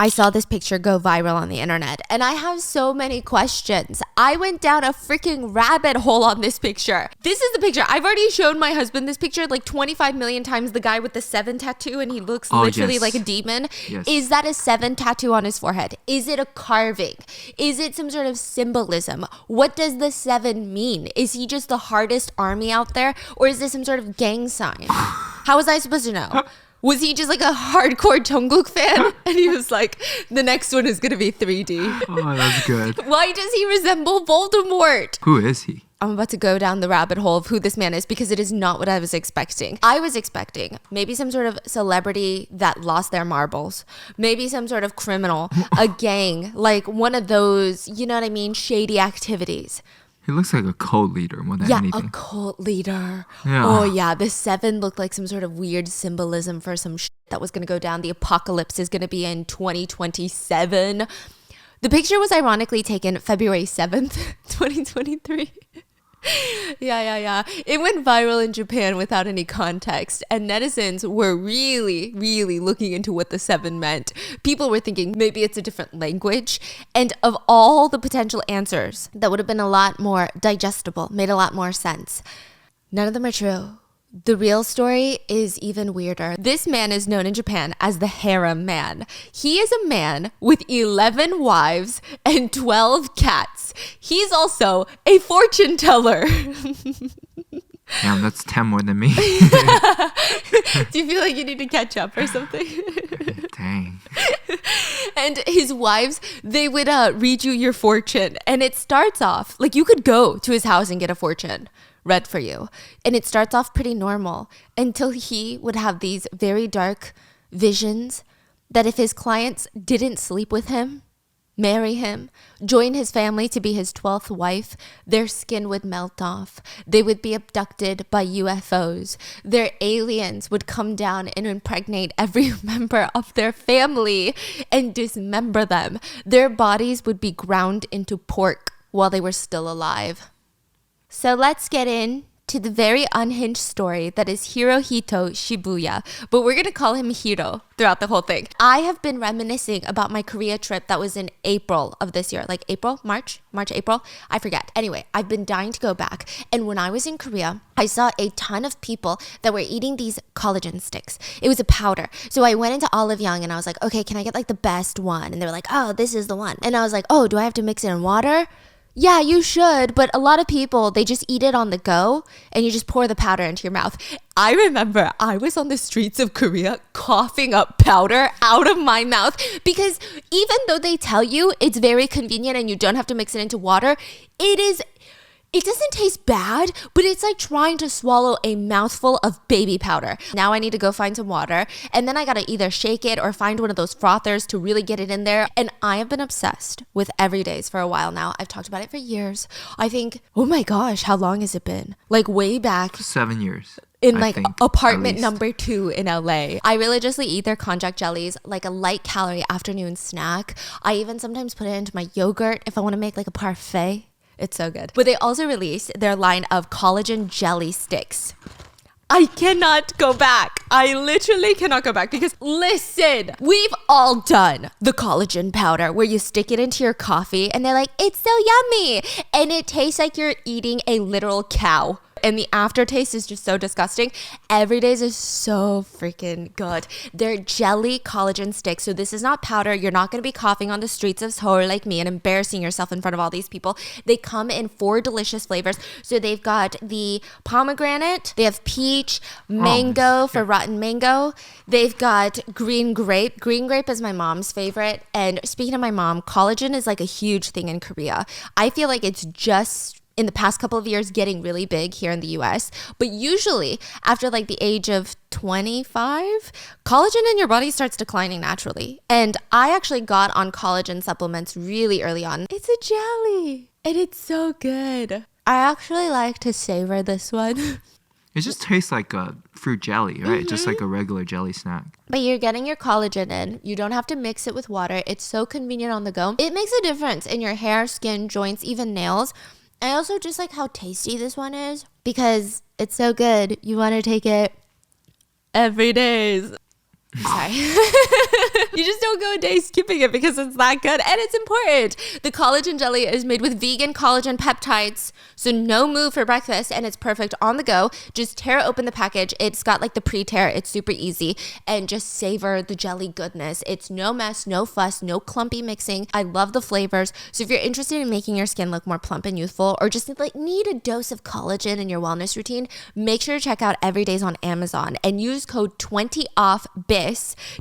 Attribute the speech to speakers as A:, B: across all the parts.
A: I saw this picture go viral on the internet and I have so many questions. I went down a freaking rabbit hole on this picture. This is the picture. I've already shown my husband this picture like 25 million times. The guy with the 7 tattoo and he looks literally like a demon.
B: Yes.
A: Is that a 7 tattoo on his forehead? Is it a carving? Is it some sort of symbolism? What does the 7 mean? Is he just the hardest army out there? Or is this some sort of gang sign? How was I supposed to know? Was he just like a hardcore Jungkook fan? And he was like, the next one is going to be 3D.
B: Oh, that's good.
A: Why does he resemble Voldemort?
B: Who is he?
A: I'm about to go down the rabbit hole of who this man is because it is not what I was expecting. I was expecting maybe some sort of celebrity that lost their marbles. Maybe some sort of criminal, a gang, like one of those, you know what I mean, shady activities.
B: He looks like a cult leader more than anything.
A: Yeah, a cult leader.
B: Yeah.
A: Oh, yeah. The 7 looked like some sort of weird symbolism for some shit that was going to go down. The apocalypse is going to be in 2027. The picture was ironically taken February 7th, 2023. Yeah. It went viral in Japan without any context, and netizens were really looking into what the 7 meant. People were thinking maybe it's a different language, and of all the potential answers that would have been a lot more digestible, made a lot more sense, none of them are true. The real story is even weirder. This man is known in Japan as the Harem man. He is a man with 11 wives and 12 cats. He's also a fortune teller.
B: Damn, that's 10 more than me.
A: Do you feel like you need to catch up or something?
B: Dang.
A: And his wives, they would read you your fortune. And it starts off, like you could go to his house and get a fortune read for you. And it starts off pretty normal until he would have these very dark visions that if his clients didn't sleep with him, marry him, join his family to be his 12th wife, their skin would melt off. They would be abducted by UFOs. Their aliens would come down and impregnate every member of their family and dismember them. Their bodies would be ground into pork while they were still alive. So let's get into the very unhinged story that is Hirohito Shibuya, but we're going to call him Hiro throughout the whole thing. I have been reminiscing about my Korea trip that was in April of this year, like March, April, I forget. Anyway, I've been dying to go back. And when I was in Korea, I saw a ton of people that were eating these collagen sticks. It was a powder. So I went into Olive Young and I was like, okay, can I get like the best one? And they were like, oh, this is the one. And I was like, oh, do I have to mix it in water? Yeah, you should, but a lot of people, they just eat it on the go and you just pour the powder into your mouth. I remember I was on the streets of Korea coughing up powder out of my mouth because even though they tell you it's very convenient and you don't have to mix it into water, it doesn't taste bad, but it's like trying to swallow a mouthful of baby powder. Now I need to go find some water, and then I gotta either shake it or find one of those frothers to really get it in there. And I have been obsessed with everydays for a while now. I've talked about it for years. I think, oh my gosh, how long has it been? Like way back.
B: 7 years.
A: In like apartment number 2 in LA. I religiously eat their konjac jellies like a light calorie afternoon snack. I even sometimes put it into my yogurt if I want to make like a parfait. It's so good. But they also released their line of collagen jelly sticks. I cannot go back. I literally cannot go back because listen, we've all done the collagen powder where you stick it into your coffee and they're like, it's so yummy. And it tastes like you're eating a literal cow. And the aftertaste is just so disgusting. Everydays is so freaking good. They're jelly collagen sticks. So this is not powder. You're not going to be coughing on the streets of Seoul like me and embarrassing yourself in front of all these people. They come in 4 delicious flavors. So they've got the pomegranate. They have peach, mango for rotten mango. They've got green grape. Green grape is my mom's favorite. And speaking of my mom, collagen is like a huge thing in Korea. I feel like it's just in the past couple of years getting really big here in the US. But usually after like the age of 25, collagen in your body starts declining naturally. And I actually got on collagen supplements really early on. It's a jelly and it's so good. I actually like to savor this one.
B: It just tastes like a fruit jelly, right? Just like a regular jelly snack.
A: But you're getting your collagen in. You don't have to mix it with water. It's so convenient on the go. It makes a difference in your hair, skin, joints, even nails. I also just like how tasty this one is because it's so good. You want to take it every day. Sorry. You just don't go a day skipping it because it's that good and it's important. The collagen jelly is made with vegan collagen peptides, so no move for breakfast, and it's perfect on the go. Just tear open the package. It's got like the pre-tear. It's super easy, and just savor the jelly goodness. It's no mess, no fuss, no clumpy mixing. I love the flavors. So if you're interested in making your skin look more plump and youthful, or just like need a dose of collagen in your wellness routine, make sure to check out Everyday's on Amazon and use code 20OFF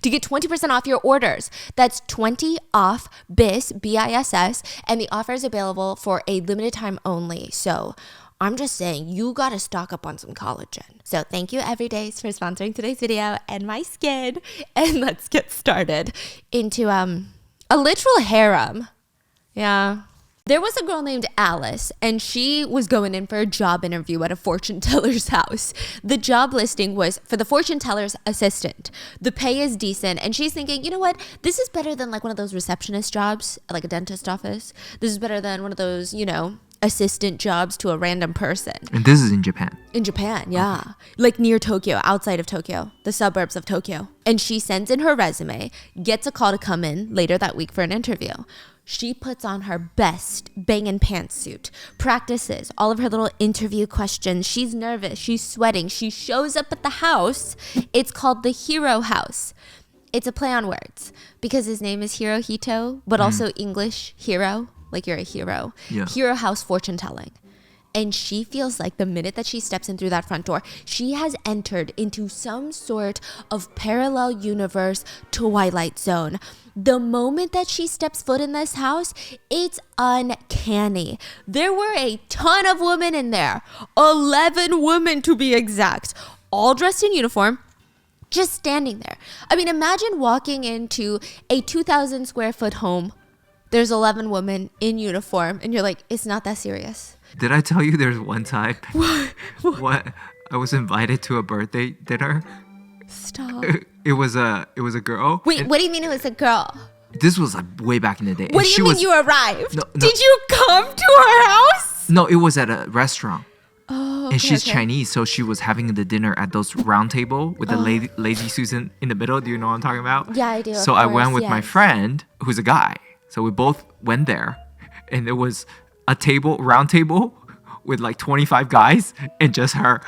A: to get 20% off your orders. That's 20 off BISS, B-I-S-S, and the offer is available for a limited time only. So I'm just saying, you gotta stock up on some collagen. So thank you Everydays for sponsoring today's video and my skin. And let's get started into a literal harem. Yeah. There was a girl named Alice, and she was going in for a job interview at a fortune teller's house. The job listing was for the fortune teller's assistant. The pay is decent, and she's thinking, you know what? This is better than like one of those receptionist jobs, like a dentist office. This is better than one of those, assistant jobs to a random person.
B: And this is in Japan.
A: In Japan, yeah. Okay. Like near Tokyo, outside of Tokyo, the suburbs of Tokyo. And she sends in her resume, gets a call to come in later that week for an interview. She puts on her best bangin' pantsuit, practices all of her little interview questions. She's nervous, she's sweating. She shows up at the house. It's called the Hero House. It's a play on words because his name is Hirohito, but also English hero, like you're a hero. Yeah. Hero House fortune telling. And she feels like the minute that she steps in through that front door, she has entered into some sort of parallel universe Twilight Zone. The moment that she steps foot in this house, it's uncanny. There were a ton of women in there, 11 women to be exact, all dressed in uniform, just standing there. I mean, imagine walking into a 2,000 square foot home. There's 11 women in uniform, and you're like, it's not that serious.
B: Did I tell you there's one time? What? I was invited to a birthday dinner.
A: Stop.
B: It was a girl.
A: Wait, what do you mean it was a girl?
B: This was like way back in the day.
A: What do you mean you arrived? No. Did you come to her house?
B: No, it was at a restaurant.
A: Oh, okay,
B: and she's Chinese, so she was having the dinner at those round table with the lazy Susan in the middle. Do you know what I'm talking about?
A: Yeah, I do.
B: So I went with my friend, who's a guy. So we both went there, and there was a round table with like 25 guys and just her.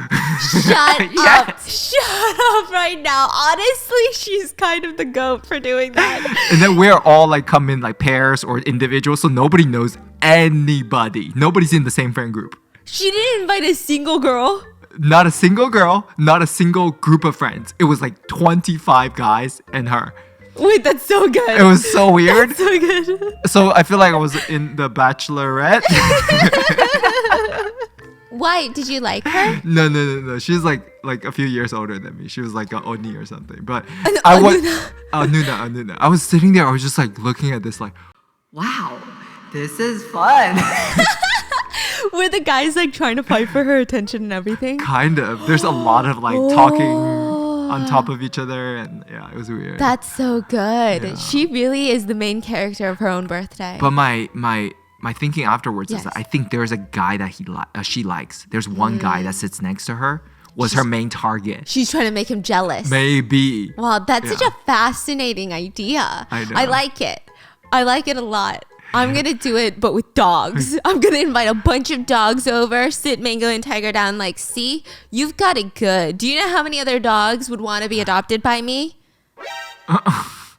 A: Shut up. Shut up right now. Honestly, she's kind of the GOAT for doing that.
B: And then we're all like come in like pairs or individuals, so nobody knows anybody. Nobody's in the same friend group.
A: She didn't invite a single girl?
B: Not a single girl, not a single group of friends. It was like 25 guys and her.
A: Wait, that's so good.
B: It was so weird.
A: That's so good.
B: So I feel like I was in The Bachelorette.
A: Why? Did you like her?
B: No. She's like a few years older than me. She was like an Oni or something. But Nuna. I was sitting there. I was just like looking at this like, wow, this is fun.
A: Were the guys like trying to fight for her attention and everything?
B: Kind of. There's a lot of like talking on top of each other, and yeah, it was weird.
A: That's so good.
B: Yeah.
A: She really is the main character of her own birthday.
B: But my thinking afterwards is that I think there's a guy that she likes. There's one guy that sits next to her was her main target.
A: She's trying to make him jealous.
B: Maybe.
A: Wow, that's such a fascinating idea.
B: I know.
A: I like it. I like it a lot. I'm going to do it, but with dogs. I'm going to invite a bunch of dogs over, sit Mango and Tiger down like, see, you've got it good. Do you know how many other dogs would want to be adopted by me?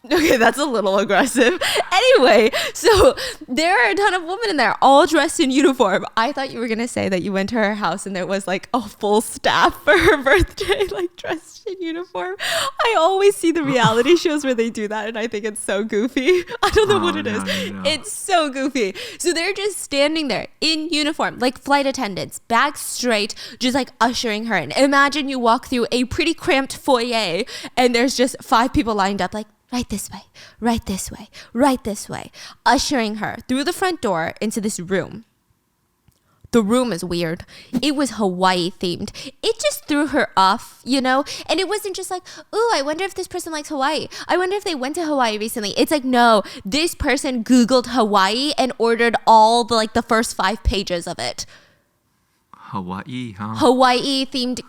A: Okay, that's a little aggressive. Anyway, so there are a ton of women in there, all dressed in uniform. I thought you were going to say that you went to her house and there was like a full staff for her birthday, like dressed in uniform. I always see the reality shows where they do that and I think it's so goofy. I don't know what it is. No. It's so goofy. So they're just standing there in uniform, like flight attendants, back straight, just like ushering her in. Imagine you walk through a pretty cramped foyer and there's just 5 people lined up like, right this way, right this way, right this way, ushering her through the front door into this room. The room is weird. It was Hawaii themed. It just threw her off, you know? And it wasn't just like, ooh, I wonder if this person likes Hawaii. I wonder if they went to Hawaii recently. It's like, no, this person Googled Hawaii and ordered all the first 5 pages of it.
B: Hawaii, huh?
A: Hawaii themed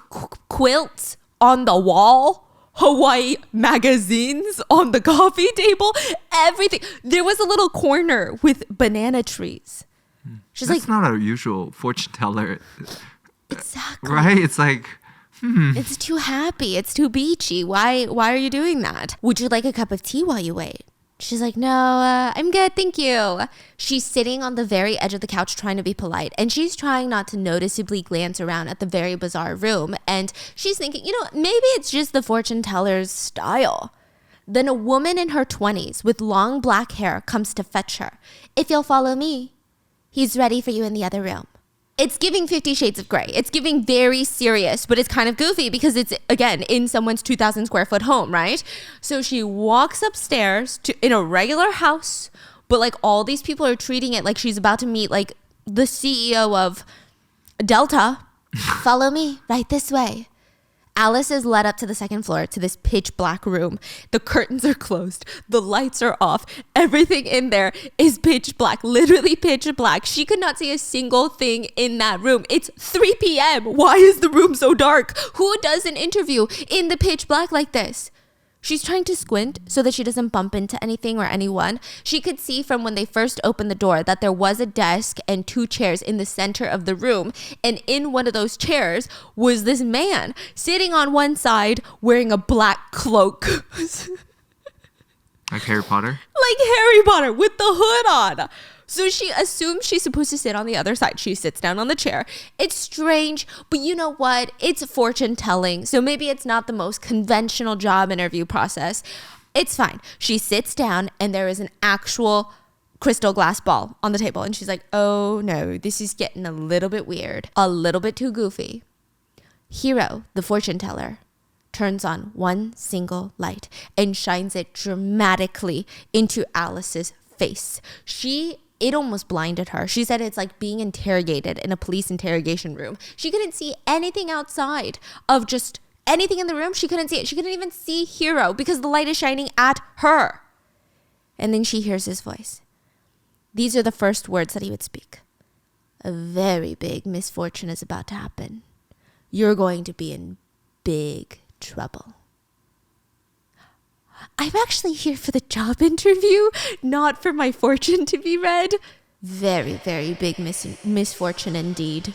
A: quilts on the wall. Hawaii magazines on the coffee table, everything. There was a little corner with banana trees. She's
B: That's
A: like,
B: not a usual fortune teller,
A: exactly.
B: right? It's like,
A: It's too happy. It's too beachy. Why are you doing that? Would you like a cup of tea while you wait? She's like, no, I'm good, thank you. She's sitting on the very edge of the couch trying to be polite, and she's trying not to noticeably glance around at the very bizarre room, and she's thinking, maybe it's just the fortune teller's style. Then a woman in her 20s with long black hair comes to fetch her. If you'll follow me, he's ready for you in the other room. It's giving 50 Shades of Grey. It's giving very serious, but it's kind of goofy because it's, again, in someone's 2,000 square foot home, right? So she walks upstairs in a regular house, but like all these people are treating it like she's about to meet like the CEO of Delta. Follow me right this way. Alice is led up to the second floor to this pitch black room. The curtains are closed. The lights are off. Everything in there is pitch black, literally pitch black. She could not see a single thing in that room. It's 3 p.m. Why is the room so dark? Who does an interview in the pitch black like this? She's trying to squint so that she doesn't bump into anything or anyone. She could see from when they first opened the door that there was a desk and 2 chairs in the center of the room. And in one of those chairs was this man sitting on one side wearing a black cloak.
B: like Harry Potter.
A: Like Harry Potter with the hood on. So she assumes she's supposed to sit on the other side. She sits down on the chair. It's strange, but you know what? It's fortune telling. So maybe it's not the most conventional job interview process. It's fine. She sits down and there is an actual crystal glass ball on the table. And she's like, oh no, this is getting a little bit weird. A little bit too goofy. Hero, the fortune teller, turns on one single light and shines it dramatically into Alice's face. It almost blinded her. She said it's like being interrogated in a police interrogation room. She couldn't see anything outside of just anything in the room. She couldn't see it. She couldn't even see Hero because the light is shining at her. And then she hears his voice. These are the first words that he would speak. A very big misfortune is about to happen. You're going to be in big trouble. I'm actually here for the job interview, not for my fortune to be read. Very, very big misfortune indeed.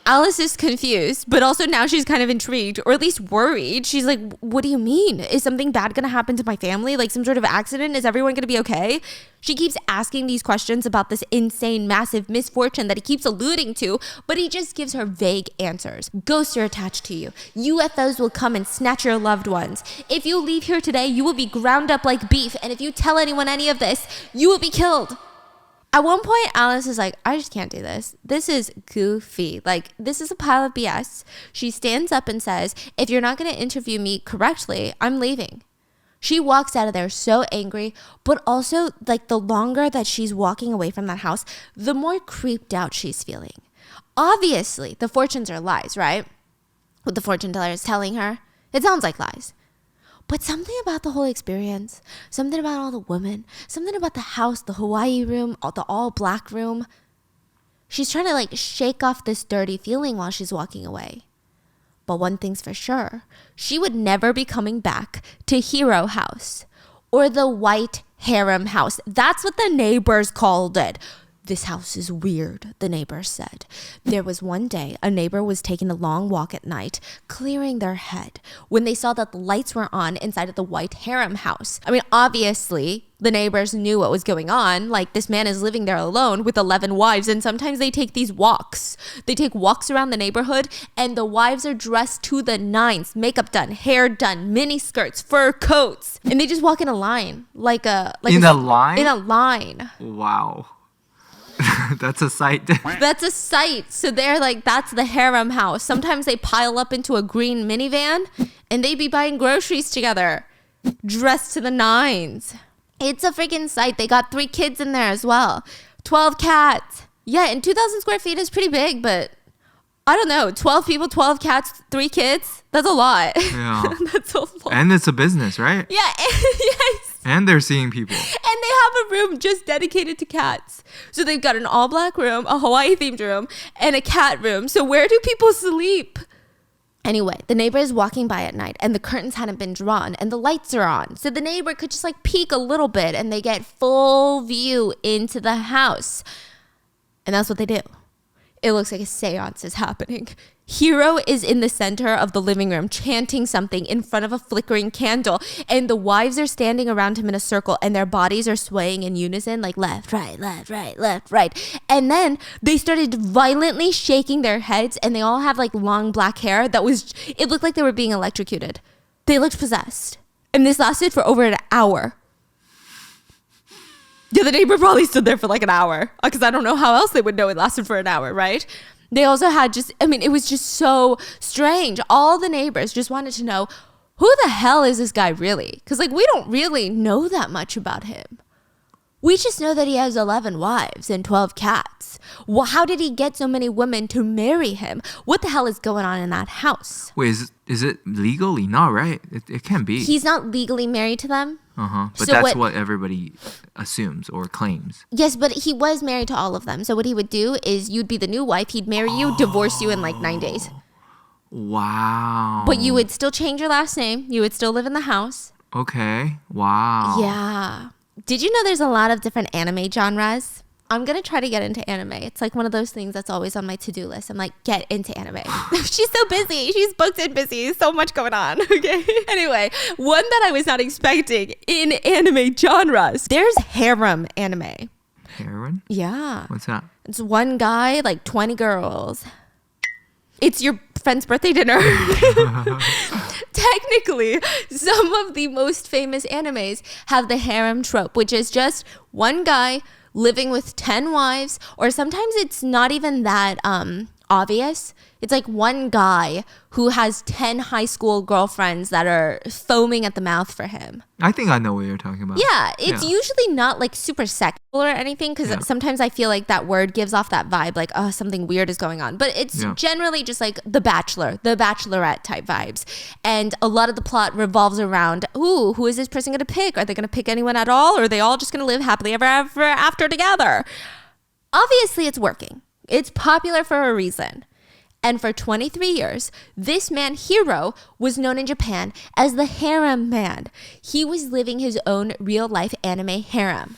A: Alice is confused, but also now she's kind of intrigued, or at least worried. She's like, what do you mean? Is something bad going to happen to my family? Like some sort of accident? Is everyone going to be okay? She keeps asking these questions about this insane, massive misfortune that he keeps alluding to, but he just gives her vague answers. Ghosts are attached to you. UFOs will come and snatch your loved ones. If you leave here today, you will be ground up like beef, and if you tell anyone any of this, you will be killed. At one point, Alice is like, I just can't do this. This is goofy. Like, this is a pile of BS. She stands up and says, if you're not going to interview me correctly, I'm leaving. She walks out of there so angry, but also, like, the longer that she's walking away from that house, the more creeped out she's feeling. Obviously, the fortunes are lies, right? What the fortune teller is telling her. It sounds like lies. But something about the whole experience, something about all the women, something about the house, the Hawaii room, the all black room. She's trying to like shake off this dirty feeling while she's walking away. But one thing's for sure, she would never be coming back to Hero House or the white harem house. That's what the neighbors called it. This house is weird, the neighbors said. There was one day a neighbor was taking a long walk at night, clearing their head, when they saw that the lights were on inside of the white harem house. I mean, obviously, the neighbors knew what was going on. Like, this man is living there alone with 11 wives, and sometimes they take these walks. They take walks around the neighborhood, and the wives are dressed to the nines. Makeup done, hair done, mini skirts, fur coats. And they just walk in a line. In a line?
B: Wow. That's a sight.
A: That's a sight. So they're like, that's the harem house. Sometimes they pile up into a green minivan and they be buying groceries together, dressed to the nines. It's a freaking sight. They got 3 kids in there as well. 12 cats. Yeah, and 2,000 square feet is pretty big, but I don't know. 12 people, 12 cats, 3 kids. That's a lot.
B: Yeah.
A: That's a lot.
B: And it's a business, right?
A: Yeah. Yes.
B: And they're seeing people.
A: And they have a room just dedicated to cats. So they've got an all black room, a Hawaii themed room, and a cat room. So where do people sleep? Anyway, the neighbor is walking by at night and the curtains hadn't been drawn and the lights are on. So the neighbor could just like peek a little bit and they get full view into the house. And that's what they do. It looks like a seance is happening. Hero is in the center of the living room chanting something in front of a flickering candle, and the wives are standing around him in a circle and their bodies are swaying in unison, like left, right, left, right, left, right. And then they started violently shaking their heads, and they all have like long black hair it looked like they were being electrocuted. They looked possessed. And this lasted for over an hour. Yeah, the neighbor probably stood there for like an hour because I don't know how else they would know it lasted for an hour, right? They also had it was just so strange. All the neighbors just wanted to know, who the hell is this guy really? Because like we don't really know that much about him. We just know that he has 11 wives and 12 cats. Well, how did he get so many women to marry him? What the hell is going on in that house?
B: Wait, is it legally not right? It can't be.
A: He's not legally married to them.
B: But so that's what everybody assumes or claims.
A: Yes, but he was married to all of them. So what he would do is you'd be the new wife. He'd marry you, divorce you in like 9 days.
B: Wow.
A: But you would still change your last name. You would still live in the house.
B: Okay. Wow.
A: Yeah. Did you know there's a lot of different anime genres? I'm going to try to get into anime. It's like one of those things that's always on my to-do list. I'm like, get into anime. She's so busy. She's booked and busy. So much going on. Okay. Anyway, one that I was not expecting in anime genres. There's harem anime.
B: Harem?
A: Yeah.
B: What's that?
A: It's one guy, like 20 girls. It's your friend's birthday dinner. Technically, some of the most famous animes have the harem trope, which is just one guy living with 10 wives, or sometimes it's not even that obvious. It's like one guy who has 10 high school girlfriends that are foaming at the mouth for him.
B: I think I know what you're talking about.
A: Yeah, it's usually not like super sexual or anything, because sometimes I feel like that word gives off that vibe, like, oh, something weird is going on. But it's generally just like The Bachelor, The Bachelorette type vibes. And a lot of the plot revolves around, ooh, who is this person going to pick? Are they going to pick anyone at all? Or are they all just going to live happily ever after together? Obviously, it's working. It's popular for a reason. And for 23 years, this man, Hiro, was known in Japan as the Harem Man. He was living his own real-life anime harem.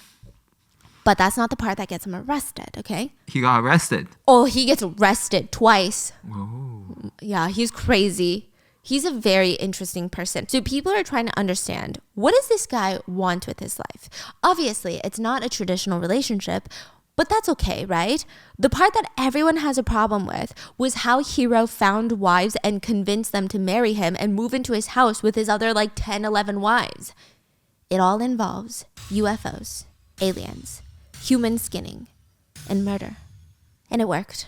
A: But that's not the part that gets him arrested, okay?
B: He got arrested.
A: Oh, he gets arrested twice.
B: Whoa.
A: Yeah, he's crazy. He's a very interesting person. So people are trying to understand, what does this guy want with his life? Obviously, it's not a traditional relationship, but that's okay, right? The part that everyone has a problem with was how Hiro found wives and convinced them to marry him and move into his house with his other like 10, 11 wives. It all involves UFOs, aliens, human skinning, and murder. And it worked,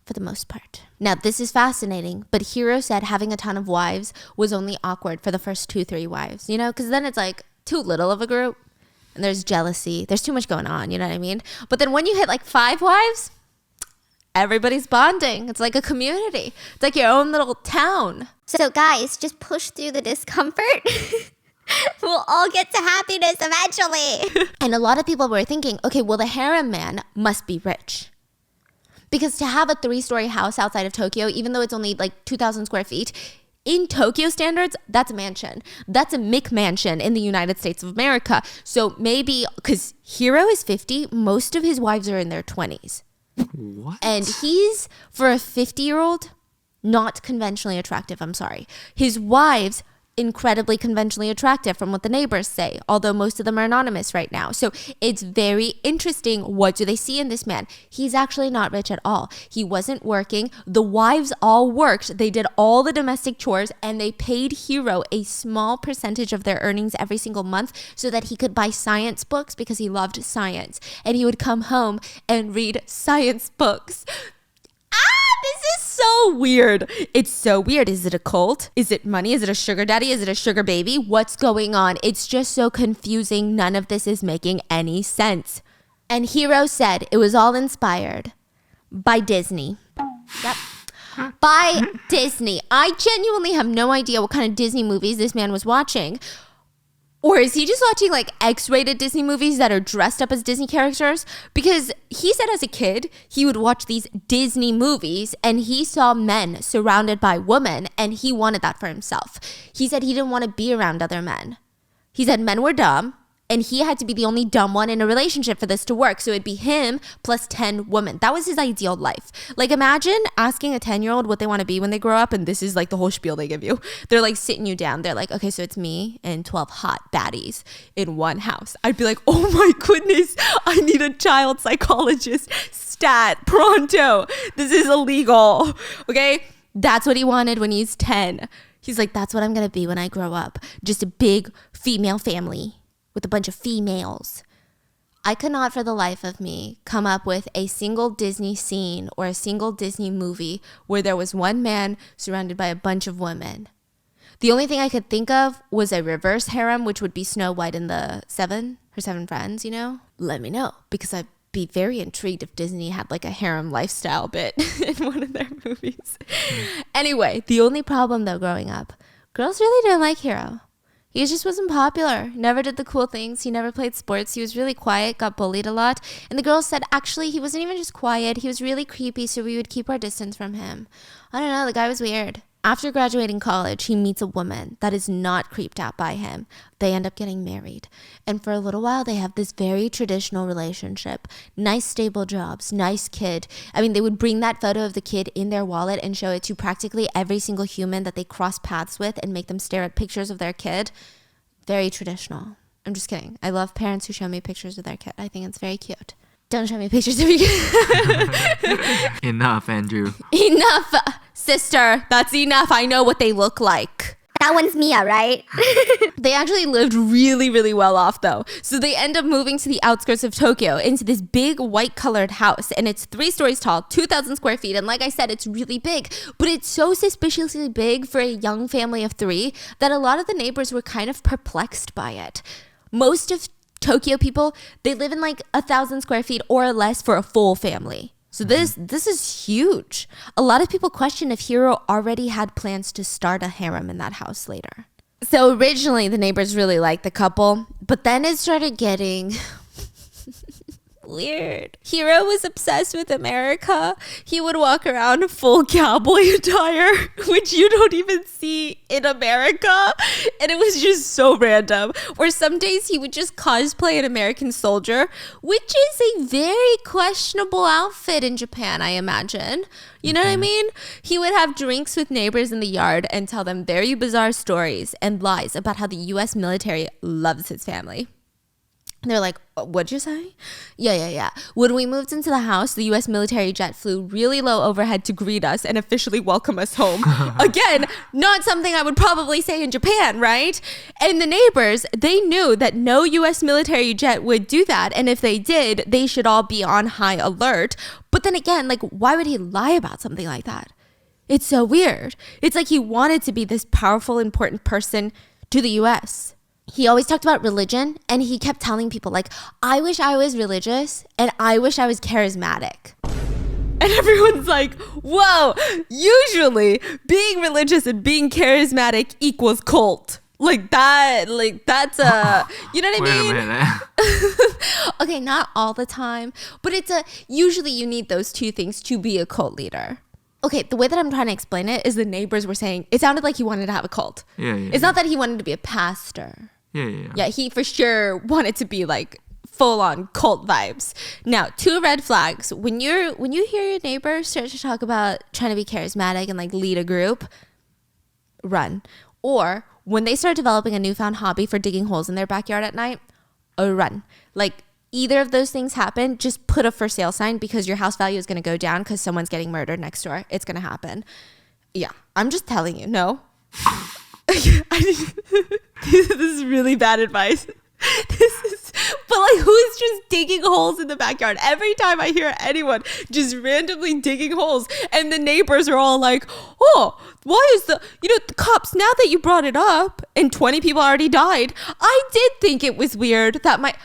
A: for the most part. Now, this is fascinating, but Hiro said having a ton of wives was only awkward for the first 2-3 wives, you know? Because then it's like too little of a group. And there's jealousy. There's too much going on, you know what I mean? But then when you hit like 5 wives, everybody's bonding. It's like a community. It's like your own little town.
C: So guys, just push through the discomfort. We'll all get to happiness eventually.
A: And a lot of people were thinking, okay, well, the harem man must be rich. Because to have a 3-story house outside of Tokyo, even though it's only like 2,000 square feet, in Tokyo standards, that's a mansion. That's a McMansion in the United States of America. So maybe, because Hiro is 50, most of his wives are in their 20s.
B: What?
A: And he's, for a 50-year-old, not conventionally attractive, I'm sorry. His wives, incredibly conventionally attractive from what the neighbors say, although most of them are anonymous right now. So it's very interesting. What do they see in this man? He's actually not rich at all. He wasn't working. The wives all worked. They did all the domestic chores, and they paid Hiro a small percentage of their earnings every single month so that he could buy science books because he loved science. And he would come home and read science books. This is so weird. It's so weird. Is it a cult? Is it money? Is it a sugar daddy? Is it a sugar baby? What's going on? It's just so confusing. None of this is making any sense. And Hiro said it was all inspired by Disney. Yep. By Disney. I genuinely have no idea what kind of Disney movies this man was watching. Or is he just watching like X-rated Disney movies that are dressed up as Disney characters? Because he said as a kid, he would watch these Disney movies and he saw men surrounded by women and he wanted that for himself. He said he didn't want to be around other men. He said men were dumb and he had to be the only dumb one in a relationship for this to work. So it'd be him plus 10 women. That was his ideal life. Like imagine asking a 10-year-old what they want to be when they grow up, and this is like the whole spiel they give you. They're like sitting you down. They're like, okay, so it's me and 12 hot baddies in one house. I'd be like, oh my goodness, I need a child psychologist. Stat, pronto. This is illegal. Okay? That's what he wanted when he's 10. He's like, that's what I'm going to be when I grow up. Just a big female family with a bunch of females. I could not for the life of me come up with a single Disney scene or a single Disney movie where there was one man surrounded by a bunch of women. The only thing I could think of was a reverse harem, which would be Snow White and her seven friends, you know? Let me know, because I'd be very intrigued if Disney had like a harem lifestyle bit in one of their movies. Anyway, the only problem though growing up, girls really didn't like Hero. He just wasn't popular, never did the cool things, he never played sports, he was really quiet, got bullied a lot, and the girls said actually he wasn't even just quiet, he was really creepy, so we would keep our distance from him. I don't know, the guy was weird. After graduating college, he meets a woman that is not creeped out by him. They end up getting married. And for a little while, they have this very traditional relationship. Nice, stable jobs, nice kid. I mean, they would bring that photo of the kid in their wallet and show it to practically every single human that they cross paths with and make them stare at pictures of their kid. Very traditional. I'm just kidding. I love parents who show me pictures of their kid. I think it's very cute. Don't show me pictures of your kid.
B: Enough, Andrew.
A: Enough, sister. That's enough. I know what they look like.
C: That one's Mia, right?
A: They actually lived really, really well off though. So they end up moving to the outskirts of Tokyo into this big white colored house. And it's 3 stories tall, 2,000 square feet. And like I said, it's really big. But it's so suspiciously big for a young family of 3 that a lot of the neighbors were kind of perplexed by it. Most of Tokyo people, they live in like 1,000 square feet or less for a full family. So this is huge. A lot of people question if Hiro already had plans to start a harem in that house later. So originally the neighbors really liked the couple, but then it started getting weird. Hiro was obsessed with America. He would walk around full cowboy attire, which you don't even see in America. And it was just so random. Or some days he would just cosplay an American soldier, which is a very questionable outfit in Japan, I imagine. You know what I mean? He would have drinks with neighbors in the yard and tell them very bizarre stories and lies about how the US military loves his family. They're like, what'd you say? Yeah. When we moved into the house, the U.S. military jet flew really low overhead to greet us and officially welcome us home. Again, not something I would probably say in Japan, right? And the neighbors, they knew that no U.S. military jet would do that. And if they did, they should all be on high alert. But then again, like, why would he lie about something like that? It's so weird. It's like he wanted to be this powerful, important person to the U.S. He always talked about religion, and he kept telling people, like, I wish I was religious, and I wish I was charismatic. And everyone's like, whoa, usually being religious and being charismatic equals cult. Like that's you know what I mean?
B: Wait a minute.
A: Okay, not all the time, but usually you need those 2 things to be a cult leader. Okay, the way that I'm trying to explain it is the neighbors were saying it sounded like he wanted to have a cult.
B: Yeah.
A: It's not that he wanted to be a pastor.
B: Yeah.
A: Yeah, he for sure wanted to be like full-on cult vibes. Now, 2 red flags. When you hear your neighbor start to talk about trying to be charismatic and like lead a group, run. Or when they start developing a newfound hobby for digging holes in their backyard at night, run. Like, either of those things happen, just put a for sale sign because your house value is going to go down because someone's getting murdered next door. It's going to happen. Yeah, I'm just telling you. No. This is really bad advice. But like, who's just digging holes in the backyard? Every time I hear anyone just randomly digging holes, and the neighbors are all like, oh, why is the cops, now that you brought it up and 20 people already died, I did think it was weird that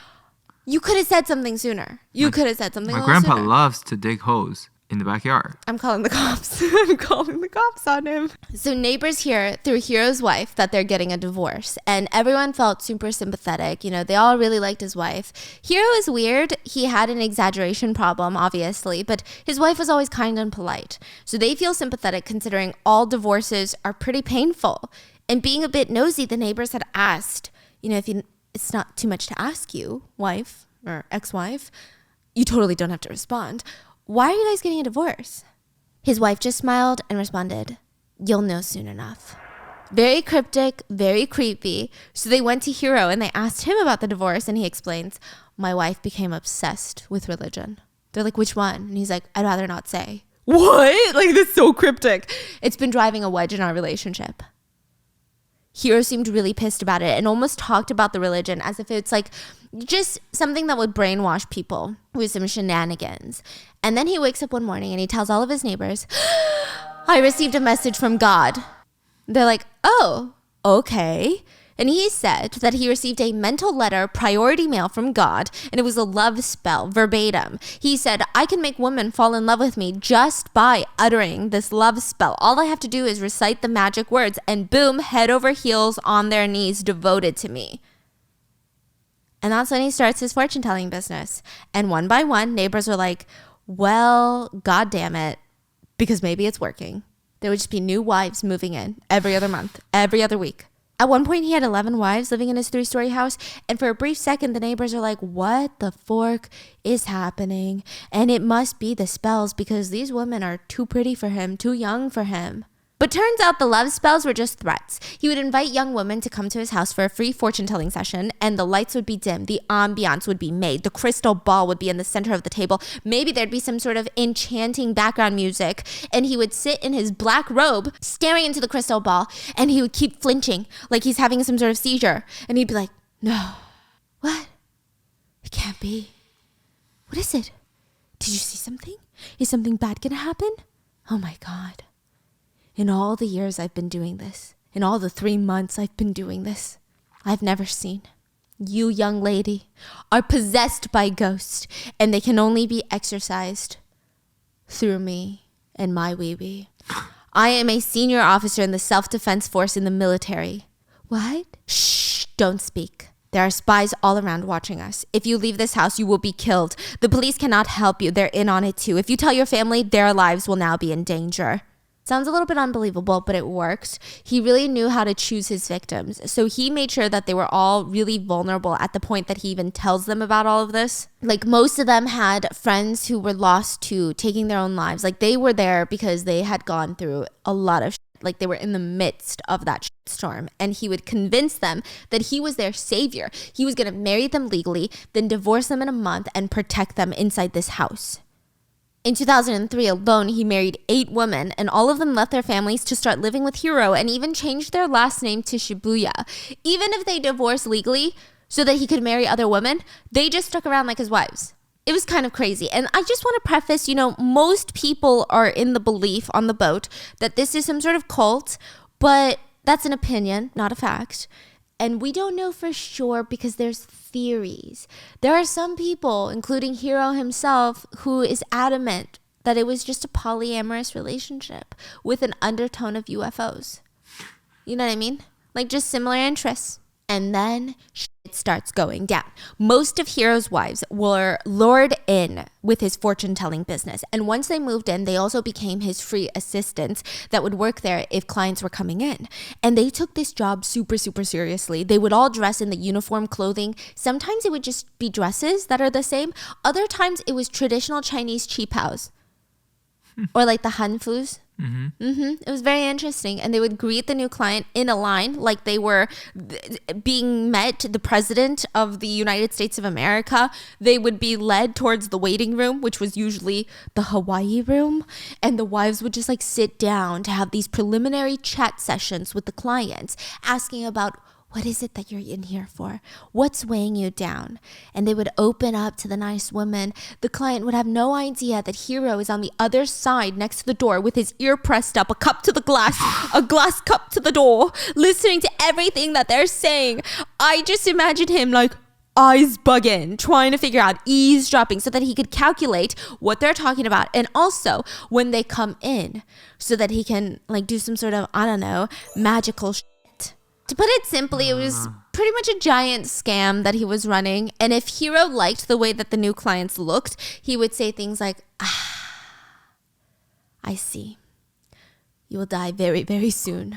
A: you could have said something sooner. My grandpa
B: loves to dig holes. in the backyard.
A: I'm calling the cops. I'm calling the cops on him. So neighbors hear through Hiro's wife that they're getting a divorce, and everyone felt super sympathetic. You know, they all really liked his wife. Hiro is weird. He had an exaggeration problem, obviously, but his wife was always kind and polite. So they feel sympathetic considering all divorces are pretty painful. And being a bit nosy, the neighbors had asked, you know, it's not too much to ask you, wife or ex-wife, you totally don't have to respond. Why are you guys getting a divorce? His wife just smiled and responded, you'll know soon enough. Very cryptic, very creepy. So they went to Hiro and they asked him about the divorce, and he explains, my wife became obsessed with religion. They're like, which one? And he's like, I'd rather not say. What? Like, that's so cryptic. It's been driving a wedge in our relationship. Hiro seemed really pissed about it and almost talked about the religion as if it's like just something that would brainwash people with some shenanigans. And then he wakes up one morning and he tells all of his neighbors, I received a message from God. They're like, oh, okay. And he said that he received a mental letter, priority mail from God, and it was a love spell, verbatim. He said, I can make women fall in love with me just by uttering this love spell. All I have to do is recite the magic words, and boom, head over heels on their knees, devoted to me. And that's when he starts his fortune-telling business. And one by one, neighbors were like, well, God damn it, because maybe it's working. There would just be new wives moving in every other month, every other week. At one point, he had 11 wives living in his 3-story house. And for a brief second, the neighbors are like, what the fork is happening? And it must be the spells because these women are too pretty for him, too young for him. But turns out the love spells were just threats. He would invite young women to come to his house for a free fortune-telling session, and the lights would be dim, the ambiance would be made, the crystal ball would be in the center of the table. Maybe there'd be some sort of enchanting background music, and he would sit in his black robe, staring into the crystal ball, and he would keep flinching, like he's having some sort of seizure. And he'd be like, no. What? It can't be. What is it? Did you see something? Is something bad gonna happen? Oh my God. In all the years I've been doing this, in all the 3 months I've been doing this, I've never seen. You, young lady, are possessed by ghosts, and they can only be exorcised through me and my wee-wee. I am a senior officer in the self-defense force in the military. What? Shh, don't speak. There are spies all around watching us. If you leave this house, you will be killed. The police cannot help you. They're in on it too. If you tell your family, their lives will now be in danger. Sounds a little bit unbelievable, but it worked. He really knew how to choose his victims. So he made sure that they were all really vulnerable at the point that he even tells them about all of this. Like, most of them had friends who were lost to taking their own lives. Like, they were there because they had gone through a lot of shit. Like, they were in the midst of that storm. And he would convince them that he was their savior. He was going to marry them legally, then divorce them in a month and protect them inside this house. In 2003 alone, he married 8 women, and all of them left their families to start living with Hiro and even changed their last name to Shibuya. Even if they divorced legally so that he could marry other women, they just stuck around like his wives. It was kind of crazy. And I just want to preface, most people are in the belief on the boat that this is some sort of cult, but that's an opinion, not a fact. And we don't know for sure because there's theories. There are some people, including Hiro himself, who is adamant that it was just a polyamorous relationship with an undertone of UFOs. You know what I mean? Like, just similar interests. And then shit starts going down. Most of Hiro's wives were lured in with his fortune-telling business. And once they moved in, they also became his free assistants that would work there if clients were coming in. And they took this job super, super seriously. They would all dress in the uniform clothing. Sometimes it would just be dresses that are the same. Other times it was traditional Chinese cheapaos. Or like the hanfus. It was very interesting. And they would greet the new client in a line like they were being met the president of the United States of America. They would be led towards the waiting room, which was usually the Hawaii room. And the wives would just like sit down to have these preliminary chat sessions with the clients, asking about, what is it that you're in here for? What's weighing you down? And they would open up to the nice woman. The client would have no idea that Hiro is on the other side next to the door with his ear pressed up, a cup to the glass, a glass cup to the door, listening to everything that they're saying. I just imagine him like, eyes bugging, trying to figure out, eavesdropping so that he could calculate what they're talking about. And also when they come in so that he can like do some sort of, I don't know, magical shit. To put it simply, it was pretty much a giant scam that he was running. And if Hiro liked the way that the new clients looked, he would say things like, I see. You will die very, very soon.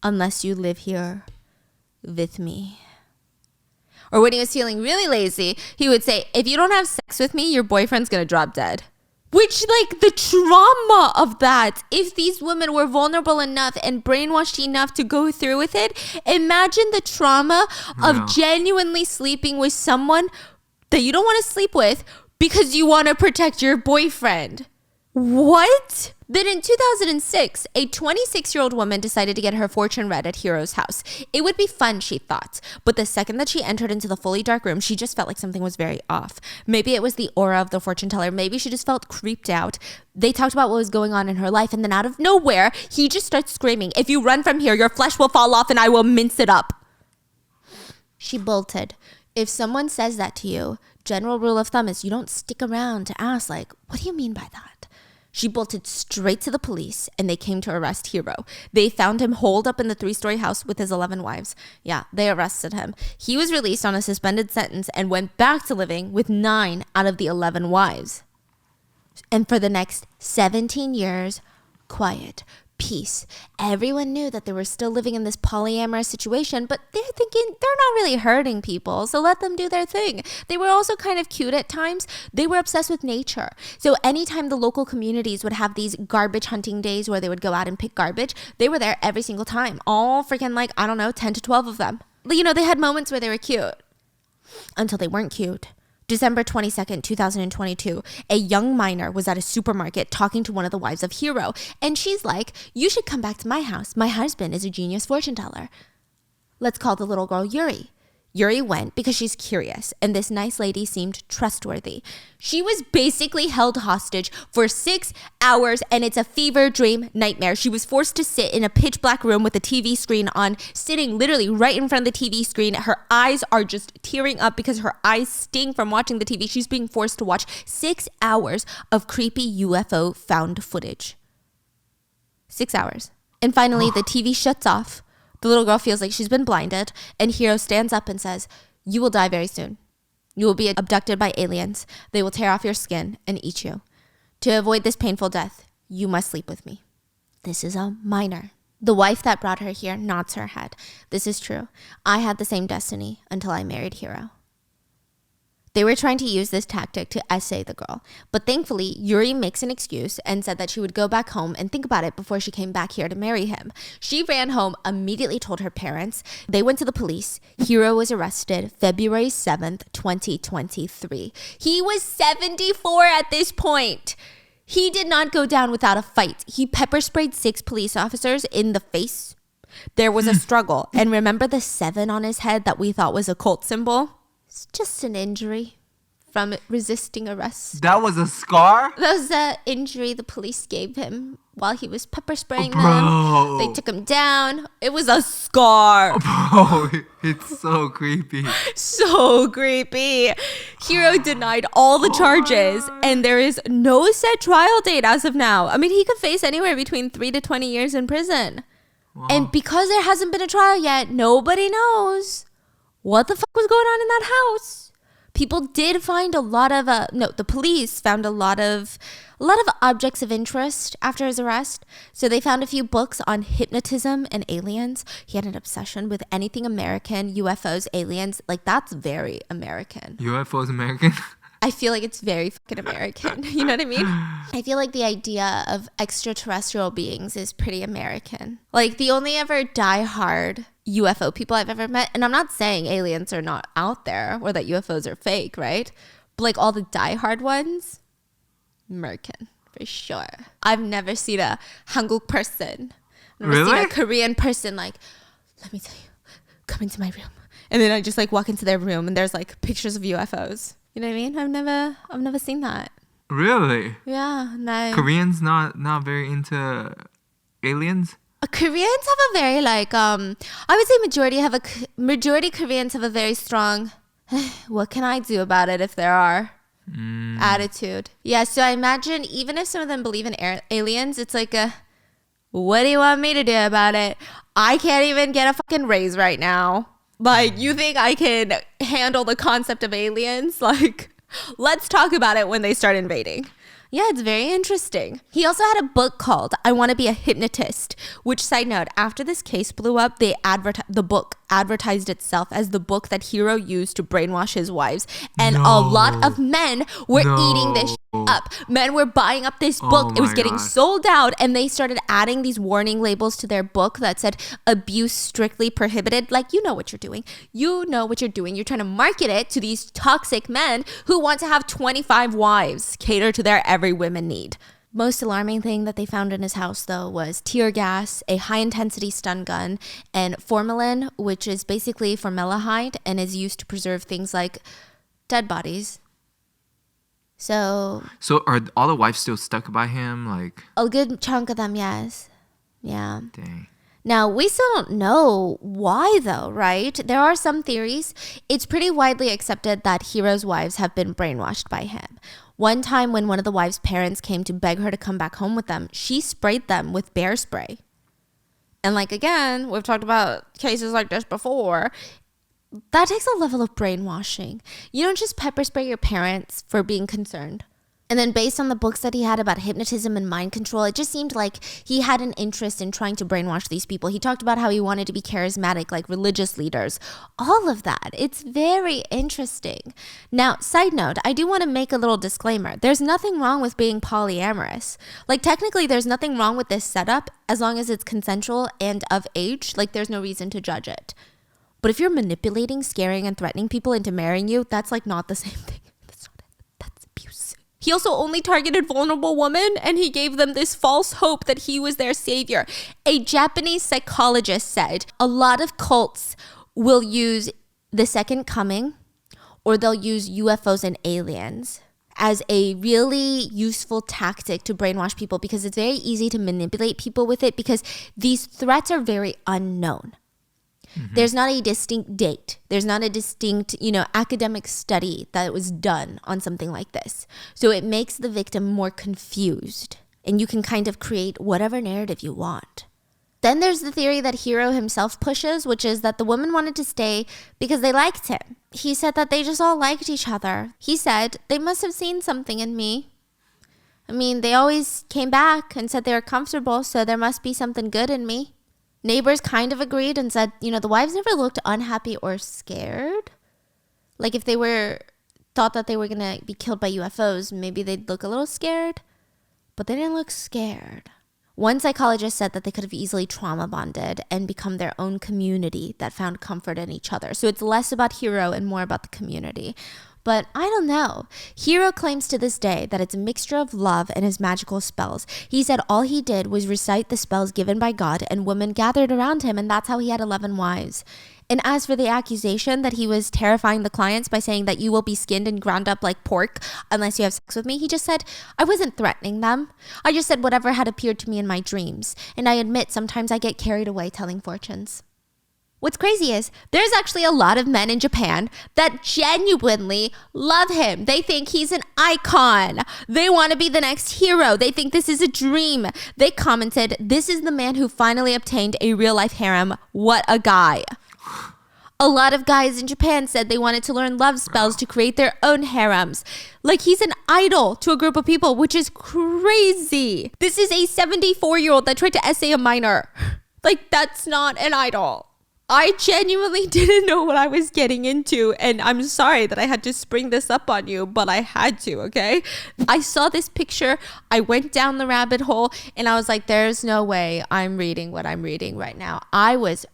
A: Unless you live here with me. Or when he was feeling really lazy, he would say, if you don't have sex with me, your boyfriend's gonna drop dead. Which, like, the trauma of that, if these women were vulnerable enough and brainwashed enough to go through with it, imagine the trauma of genuinely sleeping with someone that you don't want to sleep with because you want to protect your boyfriend. What? Then in 2006, a 26-year-old woman decided to get her fortune read at Hiro's house. It would be fun, she thought. But the second that she entered into the fully dark room, she just felt like something was very off. Maybe it was the aura of the fortune teller. Maybe she just felt creeped out. They talked about what was going on in her life, and then out of nowhere, he just starts screaming, if you run from here, your flesh will fall off and I will mince it up. She bolted. If someone says that to you, general rule of thumb is you don't stick around to ask, like, what do you mean by that? She bolted straight to the police, and they came to arrest Hiro. They found him holed up in the 3-story house with his 11 wives. Yeah, they arrested him. He was released on a suspended sentence and went back to living with 9 out of the 11 wives. And for the next 17 years, quiet, peace. Everyone knew that they were still living in this polyamorous situation, but they're thinking they're not really hurting people, so let them do their thing. They were also kind of cute at times. They were obsessed with nature. So anytime the local communities would have these garbage hunting days where they would go out and pick garbage, they were there every single time. All freaking 10 to 12 of them. You know, they had moments where they were cute until they weren't cute. December 22nd, 2022, a young minor was at a supermarket talking to one of the wives of Hiro, and she's like, you should come back to my house. My husband is a genius fortune teller. Let's call the little girl Yuri. Yuri went because she's curious, and this nice lady seemed trustworthy. She was basically held hostage for 6 hours, and it's a fever dream nightmare. She was forced to sit in a pitch black room with a TV screen on, sitting literally right in front of the TV screen. Her eyes are just tearing up because her eyes sting from watching the TV. She's being forced to watch 6 hours of creepy UFO found footage. 6 hours. And finally, the TV shuts off. The little girl feels like she's been blinded, and Hiro stands up and says, you will die very soon. You will be abducted by aliens. They will tear off your skin and eat you. To avoid this painful death, you must sleep with me. This is a minor. The wife that brought her here nods her head. This is true. I had the same destiny until I married Hiro. They were trying to use this tactic to essay the girl, but thankfully, Yuri makes an excuse and said that she would go back home and think about it before she came back here to marry him. She ran home, immediately told her parents. They went to the police. Hiro was arrested February 7th, 2023. He was 74 at this point. He did not go down without a fight. He pepper sprayed 6 police officers in the face. There was a struggle. And remember the 7 on his head that we thought was a cult symbol? It's just an injury from resisting arrest.
B: That was a scar?
A: That was an injury the police gave him while he was pepper spraying them. They took him down. It was a scar.
B: Bro, it's so creepy.
A: So creepy. Hiro denied all the charges, and there is no set trial date as of now. I mean, he could face anywhere between 3 to 20 years in prison. Wow. And because there hasn't been a trial yet, nobody knows what the fuck was going on in that house. People did find a lot of the police found a lot of objects of interest after his arrest. So they found a few books on hypnotism and aliens. He had an obsession with anything American, UFOs, aliens. Like, that's very American.
B: UFOs American?
A: I feel like it's very fucking American. You know what I mean? I feel like the idea of extraterrestrial beings is pretty American. Like, the only ever diehard UFO people I've ever met, and I'm not saying aliens are not out there or that UFOs are fake, right? But like all the diehard ones, American for sure. I've never seen a Hanguk person. I've never seen a Korean person like, let me tell you, come into my room. And then I just like walk into their room and there's like pictures of UFOs. You know what I mean? I've never seen that.
B: Really?
A: Yeah. No.
B: Koreans not very into aliens?
A: Koreans have a very like I would say majority Koreans have a very strong What can I do about it if there are? Attitude. Yeah, so I imagine even if some of them believe in aliens, it's like what do you want me to do about it? I can't even get a fucking raise right now. Like, you think I can handle the concept of aliens? Like, let's talk about it when they start invading. Yeah, it's very interesting. He also had a book called I Want to Be a Hypnotist, which, side note, after this case blew up, the book advertised itself as the book that Hiro used to brainwash his wives. And a lot of men were eating this up. Men were buying up this book. It was getting sold out, and they started adding these warning labels to their book that said abuse strictly prohibited. Like, you know what you're doing. You know what you're doing. You're trying to market it to these toxic men who want to have 25 wives, cater to their every women need. Most alarming thing that they found in his house, though, was tear gas, a high-intensity stun gun, and formalin, which is basically formaldehyde and is used to preserve things like dead bodies. So
B: are all the wives still stuck by him? Like,
A: a good chunk of them, yes. Yeah.
B: Dang.
A: Now, we still don't know why, though, right? There are some theories. It's pretty widely accepted that Hiro's wives have been brainwashed by him. One time when one of the wives' parents came to beg her to come back home with them, she sprayed them with bear spray. And like, again, we've talked about cases like this before. That takes a level of brainwashing. You don't just pepper spray your parents for being concerned. And then based on the books that he had about hypnotism and mind control, it just seemed like he had an interest in trying to brainwash these people. He talked about how he wanted to be charismatic like religious leaders. All of that. It's very interesting. Now, side note, I do want to make a little disclaimer. There's nothing wrong with being polyamorous. Like, technically, there's nothing wrong with this setup as long as it's consensual and of age. Like, there's no reason to judge it. But if you're manipulating, scaring, and threatening people into marrying you, that's like not the same thing. That's not it. That's abuse. He also only targeted vulnerable women, and he gave them this false hope that he was their savior. A Japanese psychologist said a lot of cults will use the second coming, or they'll use UFOs and aliens as a really useful tactic to brainwash people, because it's very easy to manipulate people with it because these threats are very unknown. Mm-hmm. There's not a distinct date. There's not a distinct, academic study that was done on something like this. So it makes the victim more confused, and you can kind of create whatever narrative you want. Then there's the theory that Hiro himself pushes, which is that the women wanted to stay because they liked him. He said that they just all liked each other. He said, they must have seen something in me. I mean, they always came back and said they were comfortable, so there must be something good in me. Neighbors kind of agreed and said, the wives never looked unhappy or scared. Like, if they thought that they were going to be killed by UFOs, maybe they'd look a little scared, but they didn't look scared. One psychologist said that they could have easily trauma bonded and become their own community that found comfort in each other. So it's less about Hiro and more about the community. But I don't know. Hiro claims to this day that it's a mixture of love and his magical spells. He said all he did was recite the spells given by God, and women gathered around him, and that's how he had 11 wives. And as for the accusation that he was terrifying the clients by saying that you will be skinned and ground up like pork unless you have sex with me, he just said, I wasn't threatening them. I just said whatever had appeared to me in my dreams. And I admit sometimes I get carried away telling fortunes. What's crazy is there's actually a lot of men in Japan that genuinely love him. They think he's an icon. They want to be the next hero. They think this is a dream. They commented, this is the man who finally obtained a real life harem. What a guy. A lot of guys in Japan said they wanted to learn love spells to create their own harems. Like, he's an idol to a group of people, which is crazy. This is a 74-year-old that tried to essay a minor. Like, that's not an idol. I genuinely didn't know what I was getting into, and I'm sorry that I had to spring this up on you, but I had to, okay? I saw this picture, I went down the rabbit hole, and I was like, there's no way I'm reading what I'm reading right now. I was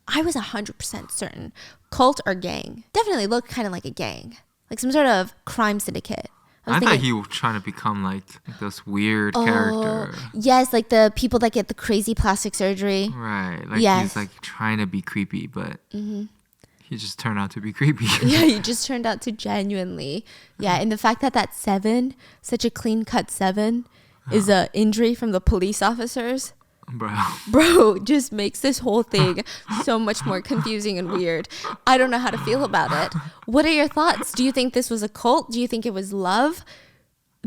A: 100% certain. Cult or gang. Definitely looked kind of like a gang. Like some sort of crime syndicate.
B: I thought he was trying to become like this weird character.
A: Yes, like the people that get the crazy plastic surgery.
B: Right. Like he's like trying to be creepy, but he just turned out to be creepy.
A: Yeah, he just turned out to genuinely. Yeah, and the fact that 7, such a clean cut 7, is a injury from the police officers. Bro, just makes this whole thing so much more confusing and weird. I don't know how to feel about it. What are your thoughts? Do you think this was a cult? Do you think it was love?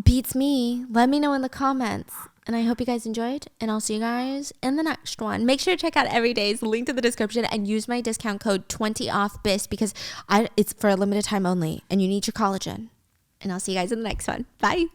A: Beats me. Let me know in the comments. And I hope you guys enjoyed, and I'll see you guys in the next one. Make sure to check out Everyday's link to the description and use my discount code 20OFFBIS because it's for a limited time only and you need your collagen. And I'll see you guys in the next one. Bye.